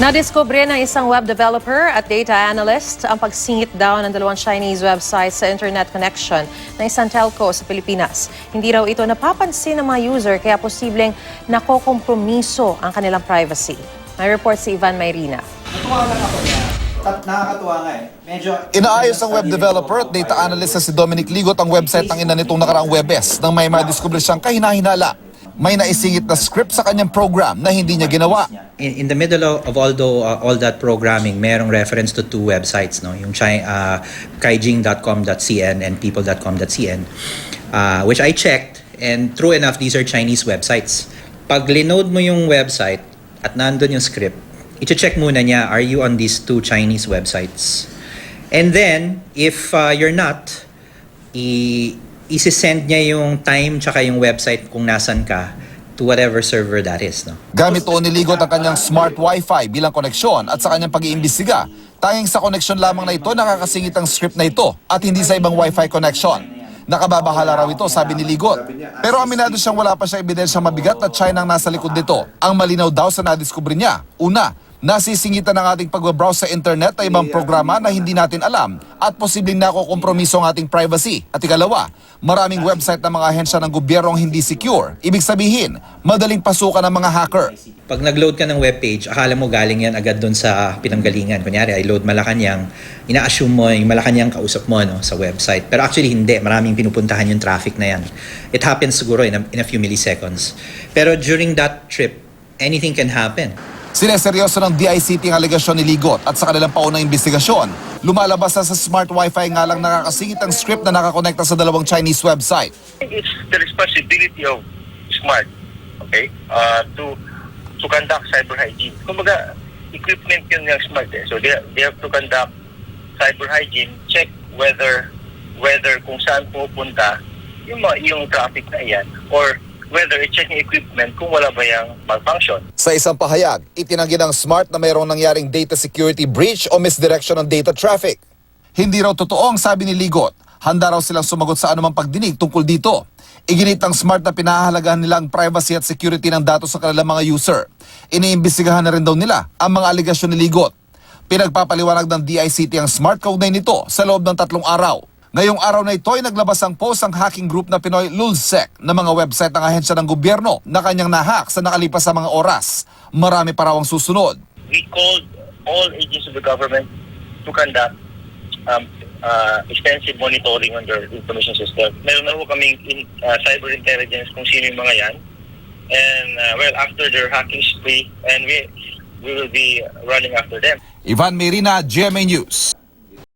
Nadiskubre ng isang web developer at data analyst ang pagsingit daw ng dalawang Chinese websites sa internet connection ng isang telco sa Pilipinas. Hindi raw ito napapansin ng mga user kaya posibleng nakokompromiso ang kanilang privacy. May report si Ivan Mayrina. Nakakatuwa nga eh. Inaayos ng web developer at data analyst na si Dominic Ligot ang website ng ina nitong nakaraang Webes nang may madiskubre siyang kahinahinala. May naisingit na script sa kanyang program na hindi niya ginawa. In the middle of all that programming, merong reference to two websites, no? Yung kaijing.com.cn and people.com.cn, which I checked, and true enough, these are Chinese websites. Pag linode mo yung website at nandun yung script, i-check muna niya, are you on these two Chinese websites? And then, if you're not, isi-send niya yung time tsaka yung website kung nasan ka to whatever server that is. No? Gamit o niligot ang kanyang smart Wi-Fi bilang koneksyon at sa kanyang pag-iimbestiga. Tanging sa koneksyon lamang na ito nakakasingit ang script na ito at hindi sa ibang Wi-Fi connection. Nakababahala raw ito, sabi ni Ligot. Pero aminado siyang wala pa siya ebidensya mabigat na China ang nasa likod nito. Ang malinaw daw sa nadiskubre niya. Una, nasisingitan ng ating pag-browse sa internet ay ibang programa na hindi natin alam at posibleng nakokompromiso ang ating privacy. At ikalawa, maraming website ng mga ahensya ng gobyernong hindi secure. Ibig sabihin, madaling pasukan ng mga hacker. Pag nag-load ka ng webpage, akala mo galing yan agad doon sa pinanggalingan. Kunyari, I load Malacanang, ina-assume mo yung Malacanang kausap mo no, sa website. Pero actually hindi, maraming pinupuntahan yung traffic na yan. It happens siguro in a few milliseconds. Pero during that trip, anything can happen. Sineseryoso ng DICT ang alegasyon ni Ligot at sa kanilang paunang investigasyon, lumalabas na sa smart Wi-Fi nga lang nakakasingit ang script na nakakonekta sa dalawang Chinese website. It's the responsibility of Smart, okay, to conduct cyber hygiene. Kumbaga, equipment yun ng Smart eh. So they have to conduct cyber hygiene, check whether kung saan pupunta yung traffic na yan, or whether i-check yung equipment kung wala ba yung malfunction. Sa isang pahayag, itinanggi ng Smart na mayroong nangyaring data security breach o misdirection ng data traffic. Hindi raw totoo ang sabi ni Ligot. Handa raw silang sumagot sa anumang pagdinig tungkol dito. Iginit ng Smart na pinahahalagahan nila ang privacy at security ng datos sa kanilang mga user. Iniimbestigahan na rin daw nila ang mga aligasyon ni Ligot. Pinagpapaliwanag ng DICT ang Smart kaugnay nito sa loob ng 3 araw. Ngayong araw na ito ay naglabas ang post ang hacking group na Pinoy Lulsec na mga website ng ahensya ng gobyerno na kanyang nahack sa nakalipas sa mga oras. Marami pa raw ang susunod. We called all agencies of the government to conduct extensive monitoring on their information system. Meron na po kaming cyber intelligence kung sino yung mga yan. And after their hacking spree, and we will be running after them. Ivan Mayrina, GMA News.